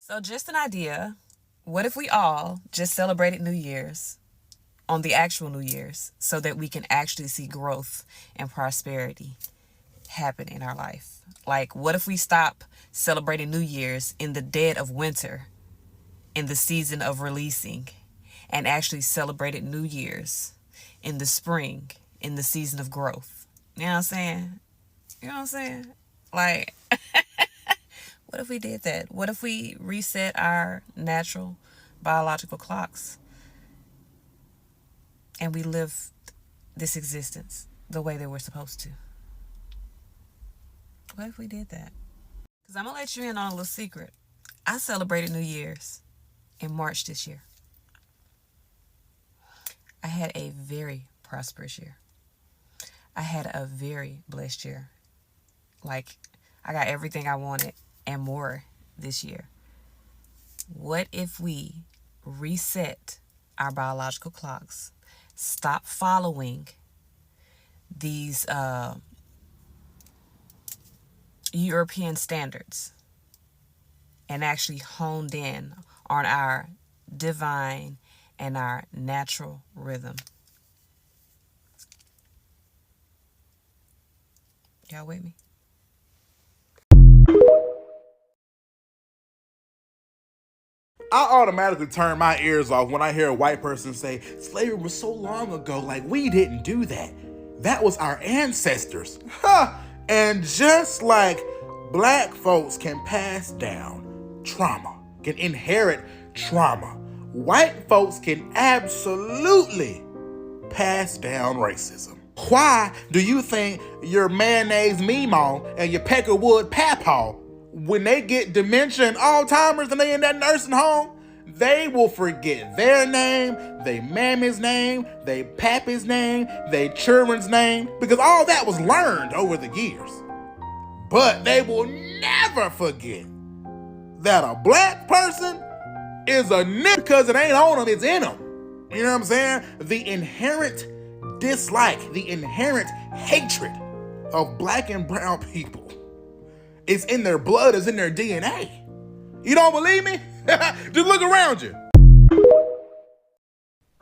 So, just an idea. What if we all just celebrated New Year's on the actual New Year's so that we can actually see growth and prosperity happen in our life? Like, what if we stop celebrating New Year's in the dead of winter, in the season of releasing, and actually celebrated New Year's in the spring, in the season of growth? You know what I'm saying? You know what I'm saying? Like, what if we did that? What if we reset our natural biological clocks and we live this existence the way that we're supposed to? What if we did that? Because I'm going to let you in on a little secret. I celebrated New Year's in March this year. I had a very prosperous year. I had a very blessed year. Like, I got everything I wanted and more this year. What if we reset our biological clocks, stop following these European standards, and actually honed in on our divine and our natural rhythm? Y'all with me? I automatically turn my ears off when I hear a white person say, slavery was so long ago, like we didn't do that. That was our ancestors. Huh. And just like black folks can pass down trauma, can inherit trauma, white folks can absolutely pass down racism. Why do you think your mayonnaise Meemaw and your Peckerwood Papaw, when they get dementia and Alzheimer's and they in that nursing home, they will forget their name, they mammy's name, they pappy's name, they children's name, because all that was learned over the years. But they will never forget that a black person is a nigga because it ain't on them, it's in them. You know what I'm saying? The inherent dislike, the inherent hatred of black and brown people is in their blood, is in their DNA. You don't believe me? Just look around you.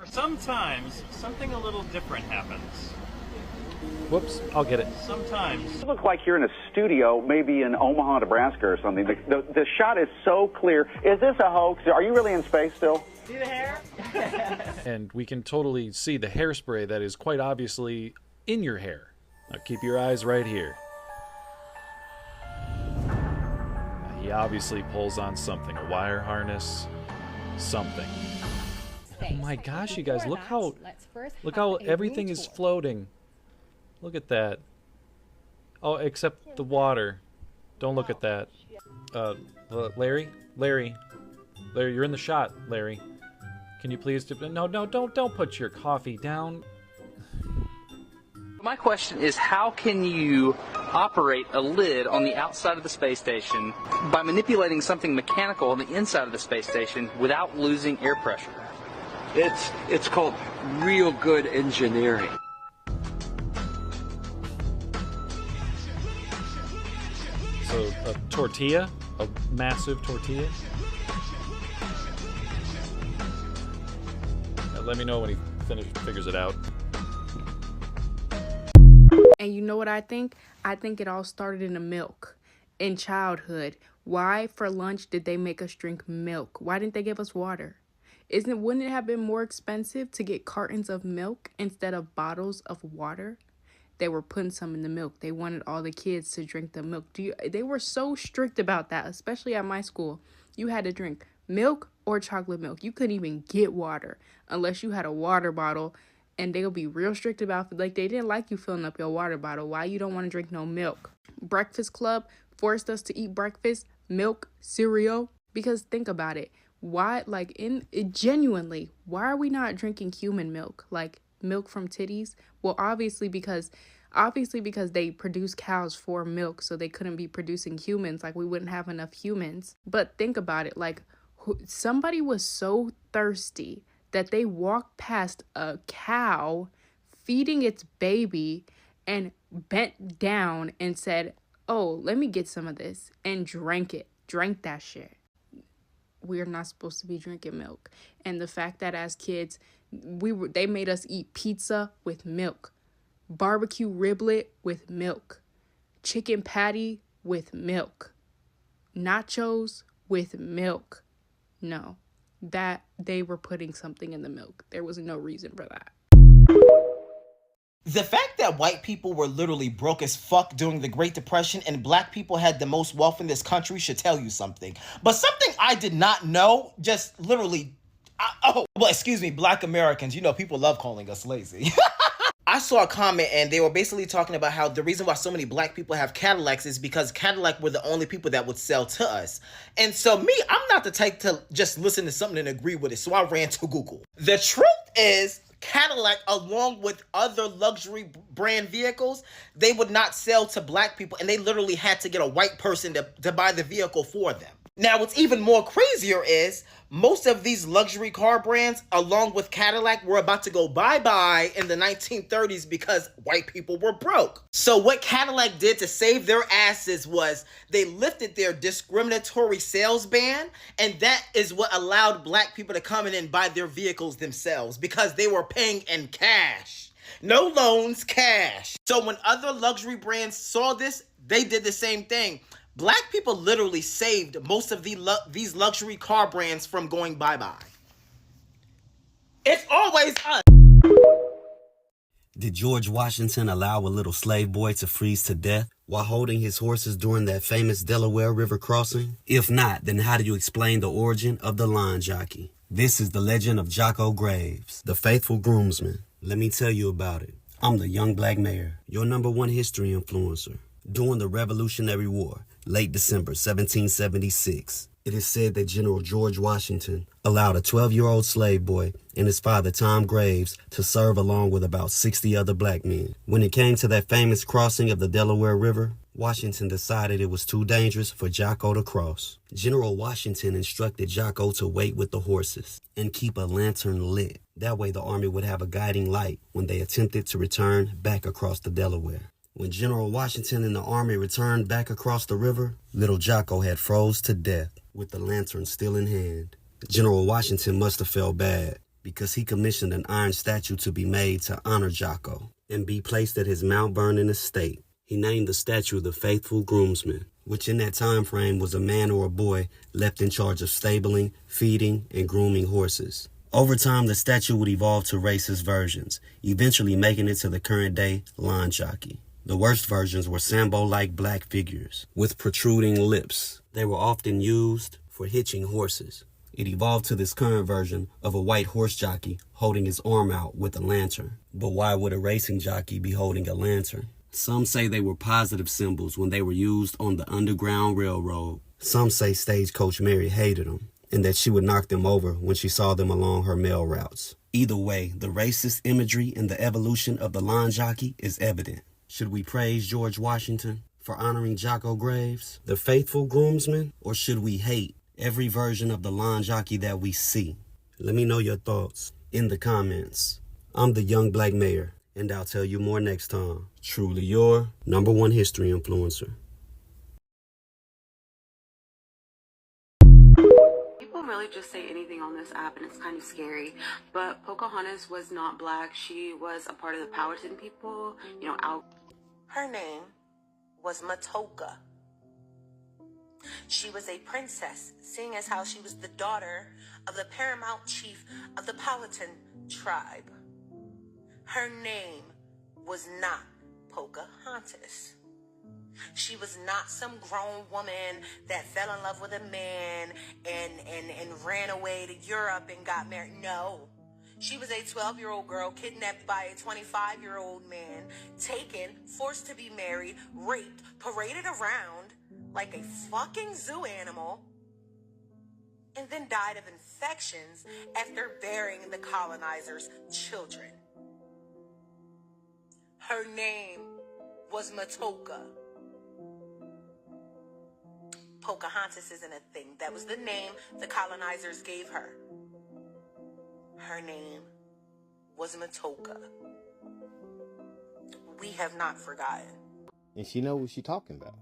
Sometimes something a little different happens. Whoops, I'll get it. Sometimes. It looks like you're in a studio, maybe in Omaha, Nebraska or something. The shot is so clear. Is this a hoax? Are you really in space still? See the hair? And we can totally see the hairspray that is quite obviously in your hair. Now keep your eyes right here. He obviously pulls on something, a wire harness, something. Oh my gosh, you guys, look how everything is floating. Look at that. Oh, except the water. Don't look at that. Larry, you're in the shot, Larry. Can you please no, don't put your coffee down. My question is, how can you operate a lid on the outside of the space station by manipulating something mechanical on the inside of the space station without losing air pressure? It's called real good engineering. So a tortilla, a massive tortilla. Let me know when he figures it out. And you know what I think? I think it all started in the milk in childhood. Why for lunch did they make us drink milk? Why didn't they give us water? Wouldn't it have been more expensive to get cartons of milk instead of bottles of water? They were putting some in the milk. They wanted all the kids to drink the milk. They were so strict about that, especially at my school. You had to drink milk or chocolate milk. You couldn't even get water unless you had a water bottle. And they'll be real strict about, like, they didn't like you filling up your water bottle. Why you don't want to drink no milk? Breakfast Club forced us to eat breakfast, milk, cereal. Because think about it. Why, genuinely, why are we not drinking human milk? Like, milk from titties? Well, obviously because they produce cows for milk, so they couldn't be producing humans. Like, we wouldn't have enough humans. But think about it. Like, somebody was so thirsty that they walked past a cow feeding its baby and bent down and said, oh, let me get some of this, and drank that shit. we're not supposed to be drinking milk. And the fact that as kids, they made us eat pizza with milk, barbecue riblet with milk, chicken patty with milk, nachos with milk. No, that they were putting something in the milk. There was no reason for that. The fact that white people were literally broke as fuck during the Great Depression and black people had the most wealth in this country should tell you something. But something I did not know, just literally, black Americans, you know, people love calling us lazy. I saw a comment and they were basically talking about how the reason why so many black people have Cadillacs is because Cadillac were the only people that would sell to us. And so me, I'm not the type to just listen to something and agree with it. So I ran to Google. The truth is, Cadillac, along with other luxury brand vehicles, they would not sell to black people, and they literally had to get a white person to buy the vehicle for them. Now, what's even more crazier is most of these luxury car brands, along with Cadillac, were about to go bye-bye in the 1930s because white people were broke. So what Cadillac did to save their asses was they lifted their discriminatory sales ban, and that is what allowed black people to come in and buy their vehicles themselves because they were paying in cash. No loans, cash. So when other luxury brands saw this, they did the same thing. Black people literally saved most of these luxury car brands from going bye-bye. It's always us. Did George Washington allow a little slave boy to freeze to death while holding his horses during that famous Delaware River crossing? If not, then how do you explain the origin of the line jockey? This is the legend of Jocko Graves, the faithful groomsman. Let me tell you about it. I'm the young black mayor, your #1 history influencer. During the Revolutionary War, late December 1776, it is said that General George Washington allowed a 12-year-old slave boy and his father, Tom Graves, to serve along with about 60 other black men. When it came to that famous crossing of the Delaware River, Washington decided it was too dangerous for Jocko to cross. General Washington instructed Jocko to wait with the horses and keep a lantern lit. That way the army would have a guiding light when they attempted to return back across the Delaware. When General Washington and the army returned back across the river, little Jocko had froze to death with the lantern still in hand. General Washington must have felt bad because he commissioned an iron statue to be made to honor Jocko and be placed at his Mount Vernon estate. He named the statue the Faithful Groomsman, which in that time frame was a man or a boy left in charge of stabling, feeding, and grooming horses. Over time, the statue would evolve to racist versions, eventually making it to the current day line jockey. The worst versions were Sambo-like black figures with protruding lips. They were often used for hitching horses. It evolved to this current version of a white horse jockey holding his arm out with a lantern. But why would a racing jockey be holding a lantern? Some say they were positive symbols when they were used on the Underground Railroad. Some say Stagecoach Mary hated them and that she would knock them over when she saw them along her mail routes. Either way, the racist imagery in the evolution of the line jockey is evident. Should we praise George Washington for honoring Jocko Graves, the faithful groomsman, or should we hate every version of the line jockey that we see? Let me know your thoughts in the comments. I'm the young black mayor, and I'll tell you more next time. Truly your #1 history influencer. People really just say anything on this app and it's kind of scary, but Pocahontas was not black. She was a part of the Powhatan people, Her name was Matoka. She was a princess, seeing as how she was the daughter of the paramount chief of the Powhatan tribe. Her name was not Pocahontas. She was not some grown woman that fell in love with a man and ran away to Europe and got married. No. She was a 12-year-old girl kidnapped by a 25-year-old man, taken, forced to be married, raped, paraded around like a fucking zoo animal, and then died of infections after bearing the colonizers' children. Her name was Matoka. Pocahontas isn't a thing. That was the name the colonizers gave her. Her name was Matoka. We have not forgotten. And she know what she talking about.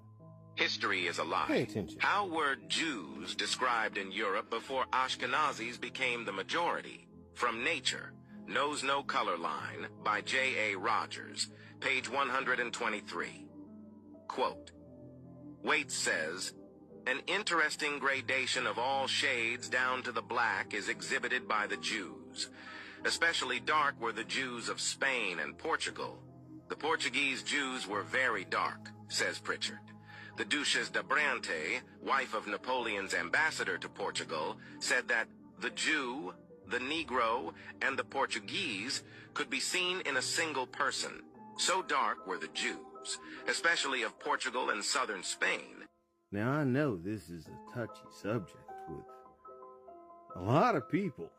History is a lie. Pay attention. How were Jews described in Europe before Ashkenazis became the majority? From Nature, Knows No Color Line by J.A. Rogers, page 123. Quote, Waite says, an interesting gradation of all shades down to the black is exhibited by the Jews. Especially dark were the Jews of Spain and Portugal. The Portuguese Jews were very dark, says Pritchard. The Duchess de Brante, wife of Napoleon's ambassador to Portugal, said that the Jew, the Negro, and the Portuguese could be seen in a single person. So dark were the Jews, especially of Portugal and southern Spain. Now, I know this is a touchy subject with a lot of people.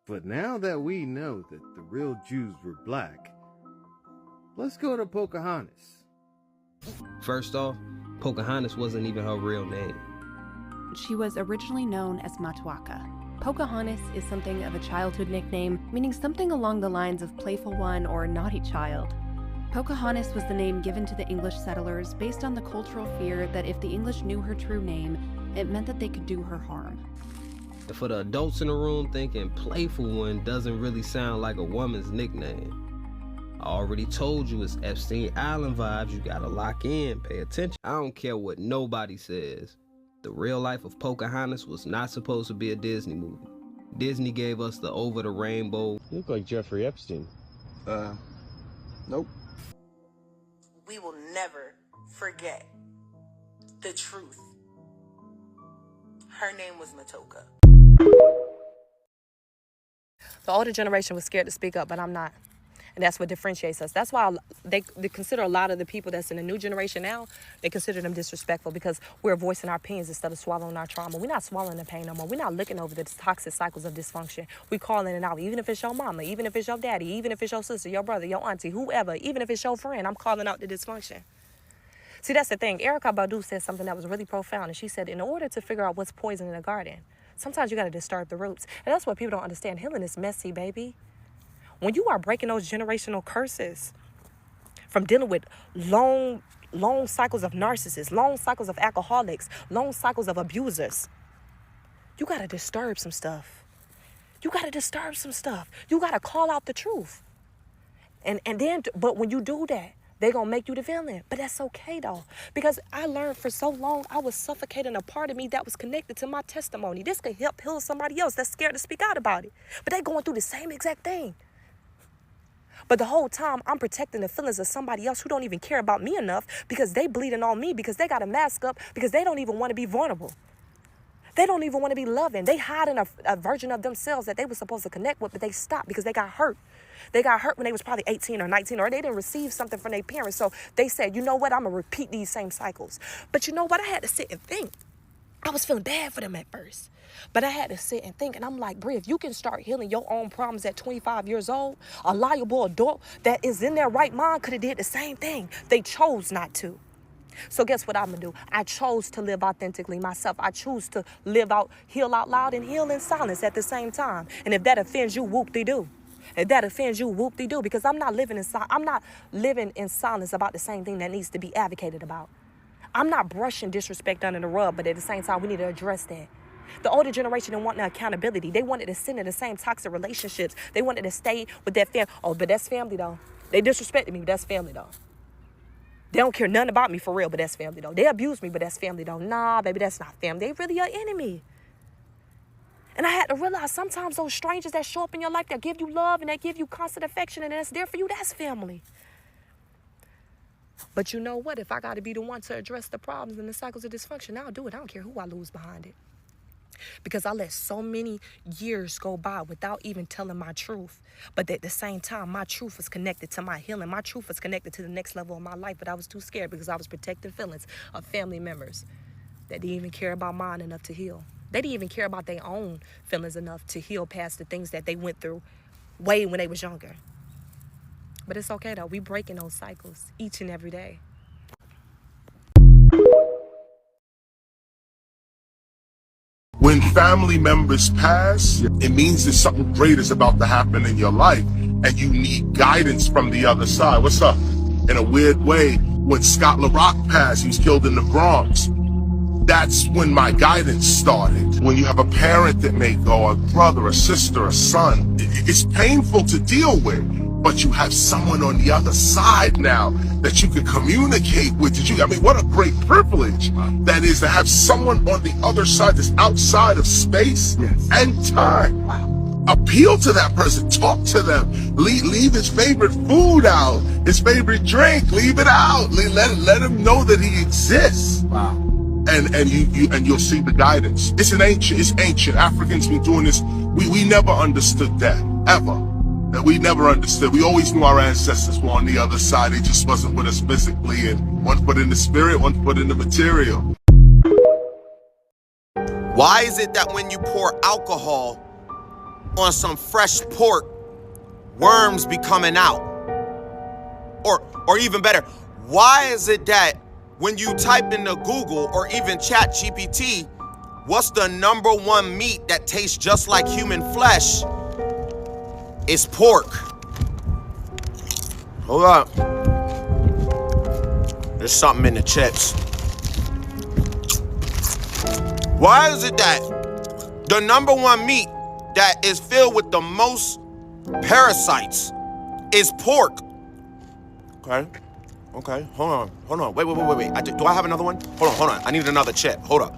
But now that we know that the real Jews were black, let's go to Pocahontas. First off, Pocahontas wasn't even her real name. She was originally known as Matuaka. Pocahontas is something of a childhood nickname, meaning something along the lines of playful one or naughty child. Pocahontas was the name given to the English settlers based on the cultural fear that if the English knew her true name, it meant that they could do her harm. And for the adults in the room thinking playful one doesn't really sound like a woman's nickname, I already told you it's Epstein Island vibes. You gotta lock in, pay attention. I don't care what nobody says. The real life of Pocahontas was not supposed to be a Disney movie. Disney gave us the Over the Rainbow. You look like Jeffrey Epstein. Nope. We will never forget the truth. Her name was Matoka. The older generation was scared to speak up, but I'm not. And that's what differentiates us. That's why they consider a lot of the people that's in the new generation now, they consider them disrespectful because we're voicing our opinions instead of swallowing our trauma. We're not swallowing the pain no more. We're not looking over the toxic cycles of dysfunction. We're calling it out, even if it's your mama, even if it's your daddy, even if it's your sister, your brother, your auntie, whoever, even if it's your friend, I'm calling out the dysfunction. See, that's the thing. Erykah Badu said something that was really profound, and she said, in order to figure out what's poison in a garden, sometimes you got to disturb the roots. And that's what people don't understand. Healing is messy, baby. When you are breaking those generational curses from dealing with long cycles of narcissists, long cycles of alcoholics, long cycles of abusers, you got to disturb some stuff. You got to disturb some stuff. You got to call out the truth. And then, but when you do that, they're going to make you the villain. But that's okay, though. Because I learned for so long, I was suffocating a part of me that was connected to my testimony. This could help heal somebody else that's scared to speak out about it. But they're going through the same exact thing. But the whole time, I'm protecting the feelings of somebody else who don't even care about me enough because they bleeding on me, because they got a mask up, because they don't even want to be vulnerable. They don't even want to be loving. They hide in a version of themselves that they were supposed to connect with, but they stopped because they got hurt. They got hurt when they was probably 18 or 19, or they didn't receive something from their parents. So they said, you know what, I'm going to repeat these same cycles. But you know what, I had to sit and think. I was feeling bad for them at first. But I had to sit and think, and I'm like, Brie, if you can start healing your own problems at 25 years old, a liable adult that is in their right mind could have did the same thing. They chose not to. So guess what I'm going to do? I chose to live authentically myself. I choose to live out, heal out loud, and heal in silence at the same time. And if that offends you, whoop-de-doo. If that offends you, whoop-de-doo. Because I'm not living in silence about the same thing that needs to be advocated about. I'm not brushing disrespect under the rug, but at the same time, we need to address that. The older generation didn't want no accountability. They wanted to sit in the same toxic relationships. They wanted to stay with that family. Oh, but that's family, though. They disrespected me, but that's family, though. They don't care nothing about me for real, but that's family, though. They abuse me, but that's family, though. Nah, baby, that's not family. They really your enemy. And I had to realize sometimes those strangers that show up in your life that give you love and that give you constant affection and that's there for you, that's family. But you know what? If I got to be the one to address the problems and the cycles of dysfunction, I'll do it. I don't care who I lose behind it. Because I let so many years go by without even telling my truth. But at the same time, my truth was connected to my healing. My truth was connected to the next level of my life. But I was too scared because I was protecting feelings of family members that didn't even care about mine enough to heal. They didn't even care about their own feelings enough to heal past the things that they went through way when they was younger. But it's okay, though. We breaking those cycles each and every day. When family members pass, it means that something great is about to happen in your life, and you need guidance from the other side. What's up? In a weird way, When Scott LaRock passed, he was killed in the Bronx. That's when my guidance started. When you have a parent that may go, a brother, a sister, a son, it's painful to deal with. But you have someone on the other side now that you can communicate with. I mean, what a great privilege that is to have someone on the other side that's outside of space and time. Appeal to that person, talk to them, leave his favorite food out, his favorite drink, leave it out. Let him know that he exists. Wow. And you'll see the guidance. It's ancient. Africans been doing this. We never understood that, ever. That we never understood. We always knew our ancestors were on the other side. They just wasn't with us physically, and one foot in the spirit, one foot in the material. Why is it that when you pour alcohol on some fresh pork, worms be coming out? Or even better, why is it that when you type into Google or even ChatGPT, what's the #1 meat that tastes just like human flesh? It's pork. Hold up. There's something in the chips. Why is it that the #1 meat that is filled with the most parasites is pork? Okay, hold on. Wait. Do I have another one? Hold on. I need another chip. Hold up.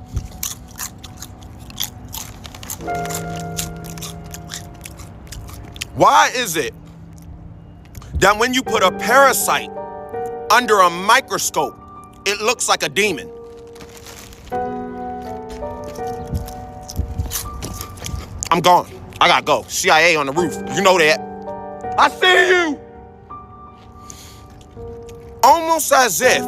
Why is it that when you put a parasite under a microscope, it looks like a demon? I'm gone. I gotta go. CIA on the roof. You know that. I see you! Almost as if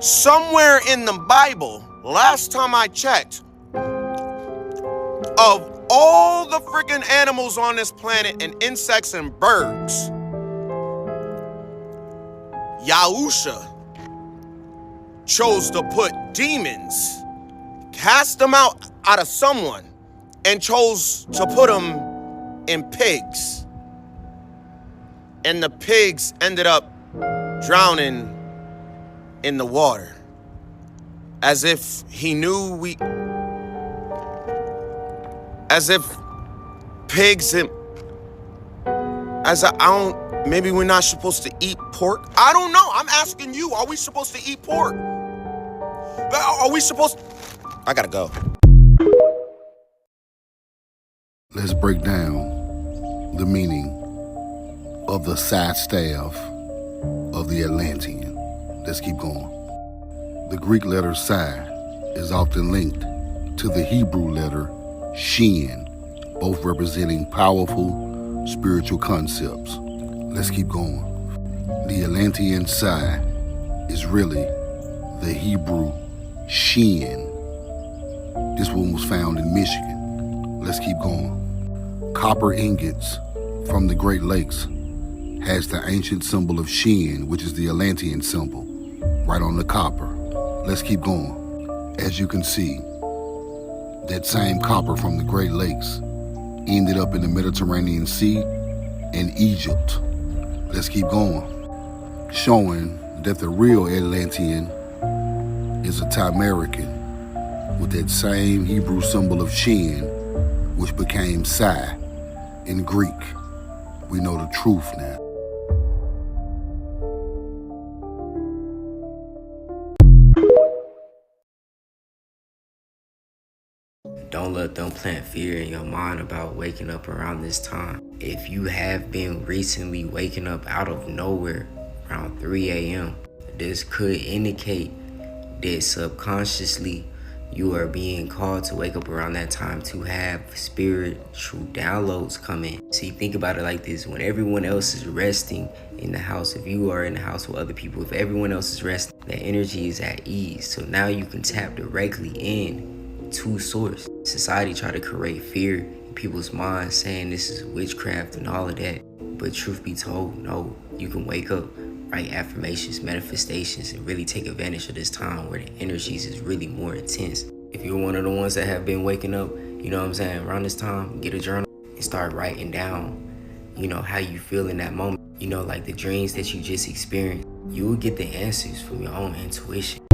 somewhere in the Bible, last time I checked, of all the freaking animals on this planet and insects and birds, Yahusha chose to put demons, cast them out of someone, and chose to put them in pigs. And the pigs ended up drowning in the water. As if he knew as if pigs and maybe we're not supposed to eat pork? I don't know. I'm asking you, are we supposed to eat pork? Are we supposed I gotta go. Let's break down the meaning of the side staff of the Atlantean. Let's keep going. The Greek letter psi is often linked to the Hebrew letter Shin, both representing powerful spiritual concepts. Let's keep going. The Atlantean psi is really the Hebrew Shin. This one was found in Michigan. Let's keep going. Copper ingots from the Great Lakes has the ancient symbol of Shin, which is the Atlantean symbol, right on the copper. Let's keep going. As you can see, that same copper from the Great Lakes ended up in the Mediterranean Sea and Egypt. Let's keep going. Showing that the real Atlantean is a Timerican with that same Hebrew symbol of Shin, which became Psi in Greek. We know the truth now. Don't let them plant fear in your mind about waking up around this time. If you have been recently waking up out of nowhere around 3 a.m., this could indicate that subconsciously you are being called to wake up around that time to have spiritual downloads come in. See, think about it like this. When everyone else is resting in the house, if you are in the house with other people, if everyone else is resting, that energy is at ease. So now you can tap directly in to source. Society try to create fear in people's minds, saying this is witchcraft and all of that. But truth be told, no, you can wake up, write affirmations, manifestations, and really take advantage of this time where the energies is really more intense. If you're one of the ones that have been waking up, you know what I'm saying, around this time, get a journal and start writing down, you know, how you feel in that moment. You know, like the dreams that you just experienced. You will get the answers from your own intuition.